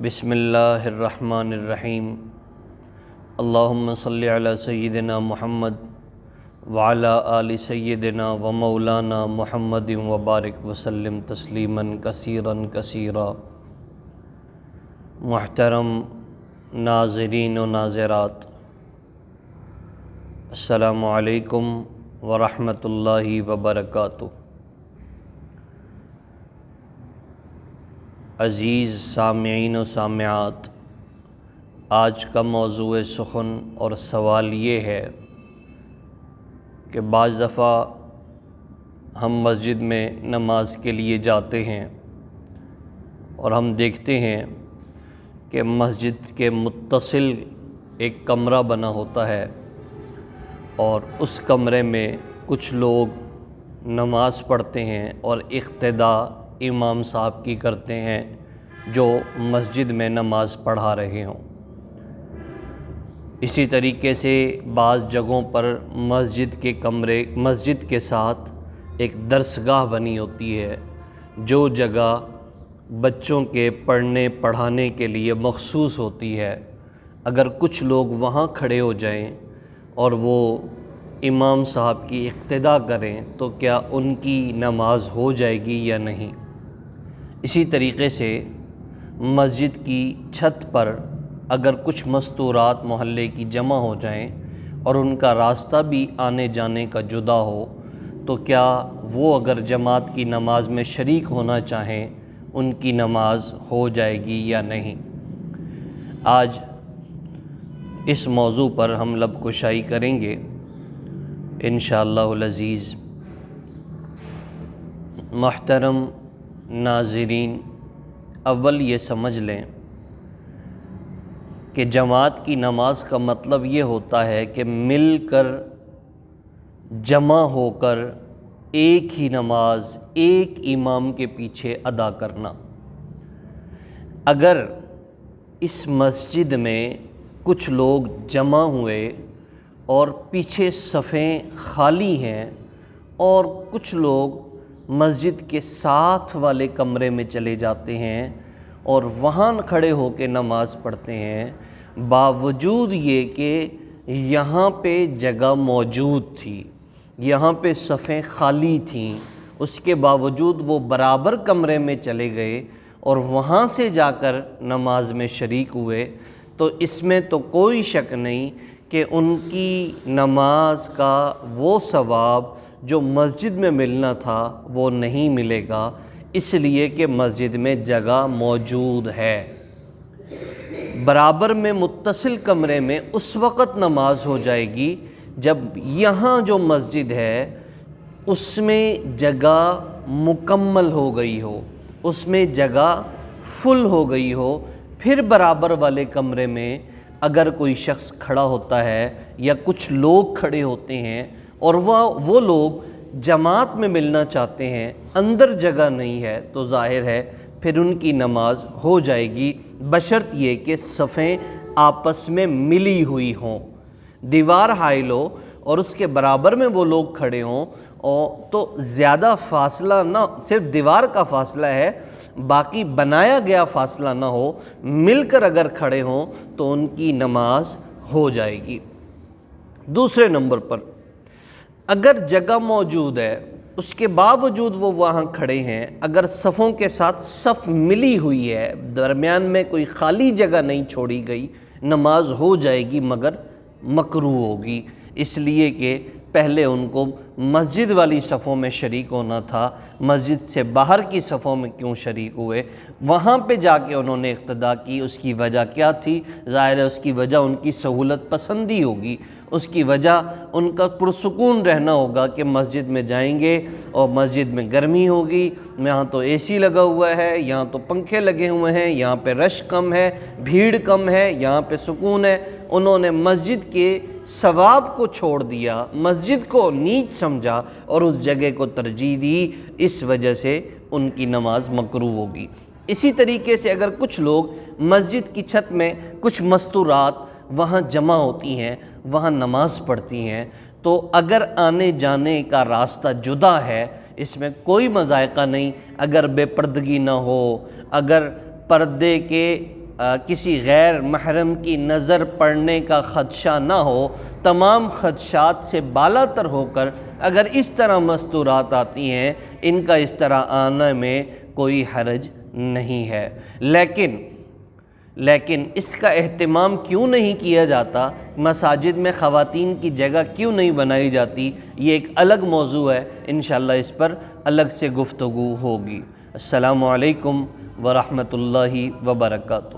بسم اللہ الرحمن الرحیم۔ اللہم صلی علی سیدنا محمد وعلی آل سیدنا و مولانا محمد وبارک وسلم تسلیما کثیرا کثیرا۔ محترم ناظرین و ناظرات، السلام علیکم ورحمۃ اللہ وبرکاتہ۔ عزیز سامعین و سامعات، آج کا موضوع سخن اور سوال یہ ہے کہ بعض دفعہ ہم مسجد میں نماز کے لیے جاتے ہیں اور ہم دیکھتے ہیں کہ مسجد کے متصل ایک کمرہ بنا ہوتا ہے اور اس کمرے میں کچھ لوگ نماز پڑھتے ہیں اور اقتداء امام صاحب کی کرتے ہیں جو مسجد میں نماز پڑھا رہے ہوں۔ اسی طریقے سے بعض جگہوں پر مسجد کے ساتھ ایک درسگاہ بنی ہوتی ہے جو جگہ بچوں کے پڑھنے پڑھانے کے لیے مخصوص ہوتی ہے۔ اگر کچھ لوگ وہاں کھڑے ہو جائیں اور وہ امام صاحب کی اقتداء کریں تو کیا ان کی نماز ہو جائے گی یا نہیں؟ اسی طریقے سے مسجد کی چھت پر اگر کچھ مستورات محلے کی جمع ہو جائیں اور ان کا راستہ بھی آنے جانے کا جدا ہو تو کیا وہ اگر جماعت کی نماز میں شریک ہونا چاہیں ان کی نماز ہو جائے گی یا نہیں؟ آج اس موضوع پر ہم لب کشائی کریں گے انشاءاللہ العزیز۔ محترم ناظرین، اول یہ سمجھ لیں کہ جماعت کی نماز کا مطلب یہ ہوتا ہے کہ مل کر جمع ہو کر ایک ہی نماز ایک امام کے پیچھے ادا کرنا۔ اگر اس مسجد میں کچھ لوگ جمع ہوئے اور پیچھے صفیں خالی ہیں اور کچھ لوگ مسجد کے ساتھ والے کمرے میں چلے جاتے ہیں اور وہاں کھڑے ہو کے نماز پڑھتے ہیں، باوجود یہ کہ یہاں پہ جگہ موجود تھی، یہاں پہ صفیں خالی تھیں، اس کے باوجود وہ برابر کمرے میں چلے گئے اور وہاں سے جا کر نماز میں شریک ہوئے، تو اس میں تو کوئی شک نہیں کہ ان کی نماز کا وہ ثواب جو مسجد میں ملنا تھا وہ نہیں ملے گا، اس لیے کہ مسجد میں جگہ موجود ہے۔ برابر میں متصل کمرے میں اس وقت نماز ہو جائے گی جب یہاں جو مسجد ہے اس میں جگہ مکمل ہو گئی ہو، اس میں جگہ فل ہو گئی ہو، پھر برابر والے کمرے میں اگر کوئی شخص کھڑا ہوتا ہے یا کچھ لوگ کھڑے ہوتے ہیں اور وہ لوگ جماعت میں ملنا چاہتے ہیں، اندر جگہ نہیں ہے، تو ظاہر ہے پھر ان کی نماز ہو جائے گی بشرط یہ کہ صفیں آپس میں ملی ہوئی ہوں، دیوار حائل ہو اور اس کے برابر میں وہ لوگ کھڑے ہوں تو زیادہ فاصلہ نہ، صرف دیوار کا فاصلہ ہے، باقی بنایا گیا فاصلہ نہ ہو، مل کر اگر کھڑے ہوں تو ان کی نماز ہو جائے گی۔ دوسرے نمبر پر اگر جگہ موجود ہے اس کے باوجود وہ وہاں کھڑے ہیں، اگر صفوں کے ساتھ صف ملی ہوئی ہے، درمیان میں کوئی خالی جگہ نہیں چھوڑی گئی، نماز ہو جائے گی مگر مکروہ ہوگی، اس لیے کہ پہلے ان کو مسجد والی صفوں میں شریک ہونا تھا، مسجد سے باہر کی صفوں میں کیوں شریک ہوئے؟ وہاں پہ جا کے انہوں نے اقتداء کی، اس کی وجہ کیا تھی؟ ظاہر ہے اس کی وجہ ان کی سہولت پسندی ہوگی، اس کی وجہ ان کا پرسکون رہنا ہوگا کہ مسجد میں جائیں گے اور مسجد میں گرمی ہوگی، یہاں تو اے سی لگا ہوا ہے، یہاں تو پنکھے لگے ہوئے ہیں، یہاں پہ رش کم ہے، بھیڑ کم ہے، یہاں پہ سکون ہے۔ انہوں نے مسجد کے ثواب کو چھوڑ دیا، مسجد کو نیچ سمجھا اور اس جگہ کو ترجیح دی، اس وجہ سے ان کی نماز مکروہ ہوگی۔ اسی طریقے سے اگر کچھ لوگ مسجد کی چھت میں کچھ مستورات وہاں جمع ہوتی ہیں، وہاں نماز پڑھتی ہیں، تو اگر آنے جانے کا راستہ جدا ہے اس میں کوئی مذائقہ نہیں، اگر بے پردگی نہ ہو، اگر پردے کے کسی غیر محرم کی نظر پڑنے کا خدشہ نہ ہو، تمام خدشات سے بالا تر ہو کر اگر اس طرح مستورات آتی ہیں، ان کا اس طرح آنے میں کوئی حرج نہیں ہے۔ لیکن اس کا اہتمام کیوں نہیں کیا جاتا، مساجد میں خواتین کی جگہ کیوں نہیں بنائی جاتی، یہ ایک الگ موضوع ہے، انشاءاللہ اس پر الگ سے گفتگو ہوگی۔ السلام علیکم ورحمۃ اللہ وبرکاتہ۔